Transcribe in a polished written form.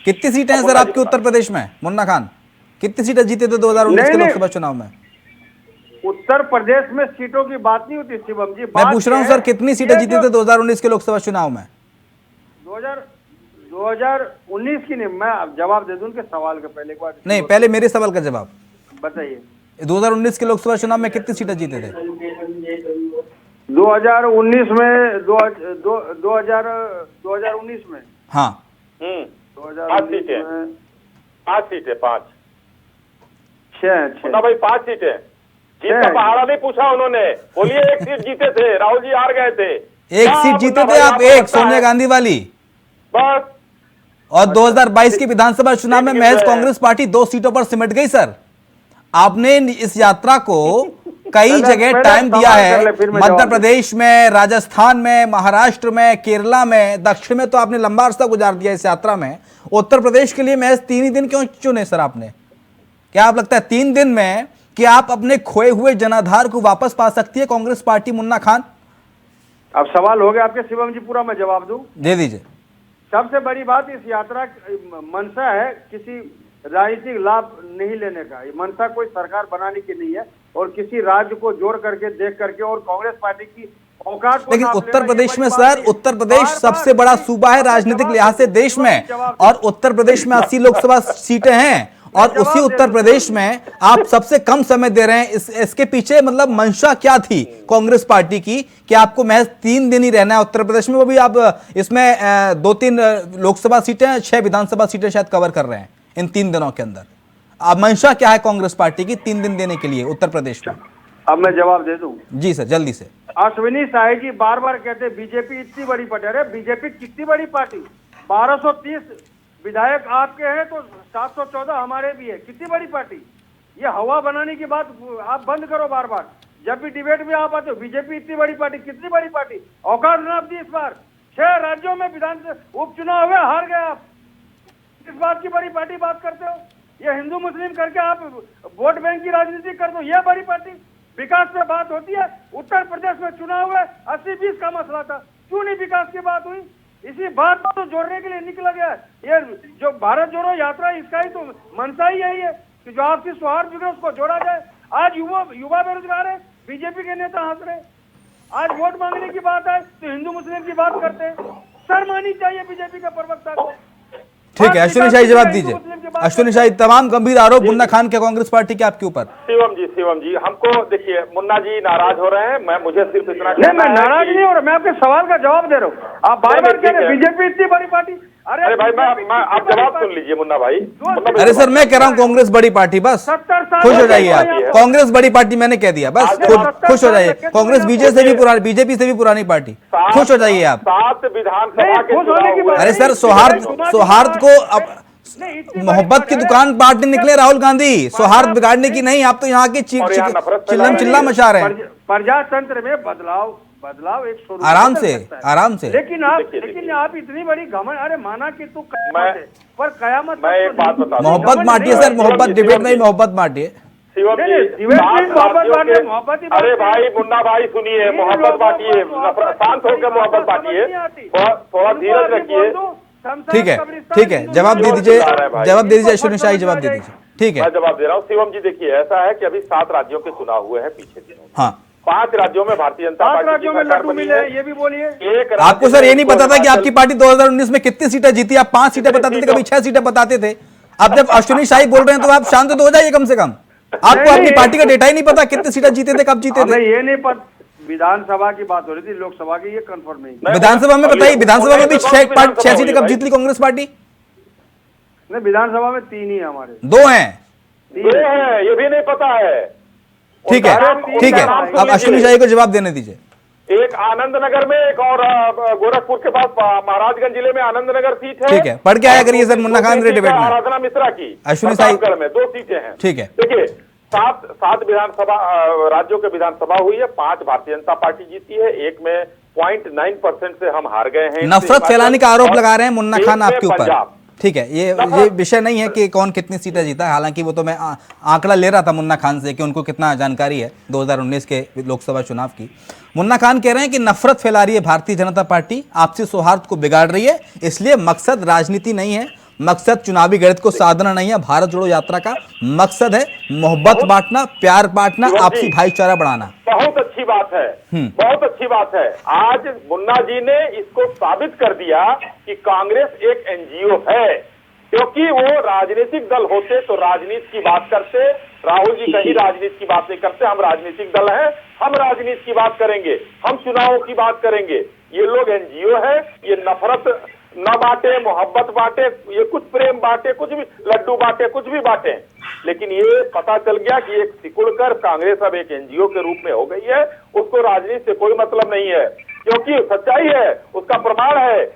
कितनी सीटें हैं सर आपके उत्तर प्रदेश में? मुन्ना खान कितनी सीटें जीते थे 2019 के लोकसभा चुनाव में? उत्तर प्रदेश में सीटों की बात नहीं होती शिवम जी। मैं पूछ रहा हूं सर कितनी सीटें जीते थे 2019 के लोकसभा चुनाव में? 2019 की नहीं, मैं अब जवाब दे दूं उनके सवाल के पहले एक बार। नहीं, पहले मेरे सवाल का जवाब बताइए। 2019 के लोकसभा चुनाव में कितनी सीटें जीते थे? 2019 में 2019 में हाँ 2019 में 5 सीटें 5 छह भाई 5 सीटें। जीत का पहाड़ा नहीं पूछा उन्होंने, बोलिए एक सीट जीते थे, राहुल जी हार गए थे। एक सीट जीते थे आप, एक सोनिया गांधी वाली बस। और 2022 के विधानसभा चुनाव में महज कांग्रेस पार्टी 2 सीटों पर सिमट गई। सर आपने इस यात्रा को कई जगह टाइम दिया है, मध्य प्रदेश में, राजस्थान में, महाराष्ट्र में, केरला में, दक्षिण में तो आपने लंबा अरसा गुजार दिया इस यात्रा में। उत्तर प्रदेश के लिए महज 3 ही दिन क्यों चुने सर आपने? क्या आप लगता है 3 दिन में कि आप अपने खोए हुए जनाधार को वापस पा सकती है कांग्रेस पार्टी? मुन्ना खान अब सवाल हो गया आपके शिवम जी, पूरा मैं जवाब दूं। दे दीजिए। सबसे बड़ी बात, इस यात्रा मंशा है किसी राजनीतिक लाभ नहीं लेने का। ये मंशा कोई सरकार बनाने की नहीं है और किसी राज्य को जोड़ करके देख करके और कांग्रेस पार्टी की औकात को। लेकिन उत्तर प्रदेश में सर, उत्तर प्रदेश सबसे बड़ा सूबा है राजनीतिक लिहाज से देश में, और उत्तर प्रदेश में 80 लोकसभा सीटें हैं और उसी उत्तर प्रदेश में आप सबसे कम समय दे रहे हैं। इसके पीछे मतलब मंशा क्या थी कांग्रेस पार्टी की कि आपको महज 3 दिन ही रहना है उत्तर प्रदेश में? वो भी आप इसमें 2-3 लोकसभा सीटें, 6 विधानसभा सीटें शायद कवर कर रहे हैं इन 3 दिनों के अंदर। अब मंशा क्या है कांग्रेस पार्टी की 3 दिन देने के लिए उत्तर प्रदेश में? अब मैं जवाब दे दूं। जी सर, जल्दी से। अश्विनी साह जी बार बार कहते बीजेपी इतनी बड़ी पार्टी। अरे बीजेपी कितनी बड़ी पार्टी? 1230 विधायक आपके हैं तो 714 हमारे भी है। कितनी बड़ी पार्टी? ये हवा बनाने की बात आप बंद करो बार बार। जब भी डिबेट में आप आते हो बीजेपी इतनी बड़ी पार्टी, कितनी बड़ी पार्टी? औकात नाप दी इस बार। 6 राज्यों में विधानसभा उपचुनाव हुए, हार गए आप। इस बात की बड़ी पार्टी बात करते हो? ये हिंदू मुस्लिम करके आप वोट बैंक की राजनीति कर दो, ये बड़ी पार्टी? विकास पे बात होती है? उत्तर प्रदेश में चुनाव हुए, 80-20 का मसला था, क्यों नहीं विकास की बात हुई? इसी बात को तो जोड़ने के लिए निकला गया है। ये जो भारत जोड़ो यात्रा, इसका ही तो मनसा ही यही है कि जो आपसी सौहार्द बिगड़े उसको जोड़ा जाए। आज युवा बेरोजगार है, बीजेपी के नेता हंस रहे। आज वोट मांगने की बात है तो हिंदू मुस्लिम की बात करते हैं। शर्म आनी चाहिए बीजेपी का प्रवक्ता को। ठीक है, अश्विनी शाही जवाब दीजिए। अश्विनी शाही, तमाम गंभीर आरोप मुन्ना खान के कांग्रेस पार्टी के आपके ऊपर। शिवम जी हमको देखिए, मुन्ना जी नाराज हो रहे हैं। मुझे सिर्फ इतना नहीं, मैं नाराज नहीं हो रहा, मैं आपके सवाल का जवाब दे रहा हूँ। आप बार बार कह रहे हैं बीजेपी इतनी बड़ी पार्टी। अरे भाई मैं आप जवाब सुन लीजिए मुन्ना भाई। अरे सर, मैं कह रहा हूँ कांग्रेस बड़ी पार्टी, बस खुश हो जाइए आप। कांग्रेस बड़ी पार्टी मैंने कह दिया, बस खुश हो जाइए। कांग्रेस बीजेपी से भी पुरानी पार्टी, खुश हो जाइए आप। 7 विधानसभा के। अरे सर, सौहार्द को अब मोहब्बत की दुकान बांटने निकले राहुल गांधी, सौहार्द बिगाड़ने की नहीं। आप तो यहाँ के चिल्ला मचा रहे हैं। प्रजातंत्र में बदलाव एक स्वरूप आराम से। लेकिन आप इतनी बड़ी घमंड। अरे माना कि तू पर कयामत। मैं एक बात बता, मोहब्बत बांटिए सर, मोहब्बत डिबेट नहीं, मोहब्बत बांटिए। शिवम जी, अरे भाई मुन्ना भाई सुनिए, मोहब्बत बांटिए, शांत होकर मोहब्बत बांटिए, थोड़ा धीरज रखिए। ठीक है, जवाब दे दीजिए अश्विनी शाही, जवाब दे दीजिए। ठीक है, मैं जवाब दे रहा हूँ। शिवम जी देखिए, ऐसा है कि अभी 7 राज्यों के चुनाव हुए हैं पिछले दिनों। हाँ, 5 राज्यों में भारतीय जनता पार्टी की सरकार बनी है। ये भी बोलिए। आपको सर ये नहीं पता था कि आपकी पार्टी 2019 में कितनी सीटें जीती? आप 5 सीटें बताते थे, कभी 6 सीटें बताते थे। अब जब अश्विनी शाही बोल रहे हैं तो आप शांत तो हो जाइए कम से कम। आपको अपनी पार्टी का डेटा ही नहीं पता कितनी सीटें जीते थे, कब जीते थे? ये नहीं पता। विधानसभा की बात हो रही थी, लोकसभा की ये कंफर्म नहीं। विधानसभा में बताइए, विधानसभा में भी 6 सीटें कब जीत ली कांग्रेस पार्टी? नहीं, विधानसभा में 3 ही हमारे। 2 हैं, ये भी नहीं पता है। ठीक है। अब अश्विनी शाही को जवाब देने दीजिए। एक आनंद नगर में, एक और गोरखपुर के पास महाराजगंज जिले में आनंद नगर सीट है। ठीक है, पढ़ के आया करिए सर मुन्ना खान डिबेट में। आराधना मिश्रा की अश्विनी शाही में 2 सीटें हैं। ठीक है, देखिए 7 विधानसभा राज्यों के विधानसभा हुई है। 5 भारतीय जनता पार्टी जीती है, एक में 0.9% से हम हार गए हैं। नफरत फैलाने का आरोप लगा रहे हैं मुन्ना खान आपके ऊपर। ठीक है, ये विषय नहीं है कि कौन कितनी सीटें जीता। हालांकि वो तो मैं आंकड़ा ले रहा था मुन्ना खान से कि उनको कितना जानकारी है 2019 के लोकसभा चुनाव की। मुन्ना खान कह रहे हैं कि नफरत फैला रही है भारतीय जनता पार्टी, आपसी सौहार्द को बिगाड़ रही है, इसलिए मकसद राजनीति नहीं है, मकसद चुनावी गणित को साधना नहीं है। भारत जोड़ो यात्रा का मकसद है मोहब्बत बांटना, प्यार बांटना, आपसी भाईचारा बढ़ाना। बहुत अच्छी बात है, बहुत अच्छी बात है। आज मुन्ना जी ने इसको साबित कर दिया कि कांग्रेस एक एनजीओ है, क्योंकि वो राजनीतिक दल होते तो राजनीति की बात करते। राहुल जी कहीं राजनीति की बात नहीं करते। हम राजनीतिक दल हैं, हम राजनीति की बात करेंगे, हम चुनावों की बात करेंगे। ये लोग एनजीओ है, ये नफरत न बांटे, मोहब्बत बांटे, ये कुछ प्रेम बांटे, कुछ भी लड्डू बांटे, कुछ भी बांटे। लेकिन ये पता चल गया कि एक सिकुड़कर कांग्रेस अब एक एनजीओ के रूप में हो गई है। उसको राजनीति से कोई मतलब नहीं है, क्योंकि सच्चाई है, उसका प्रमाण है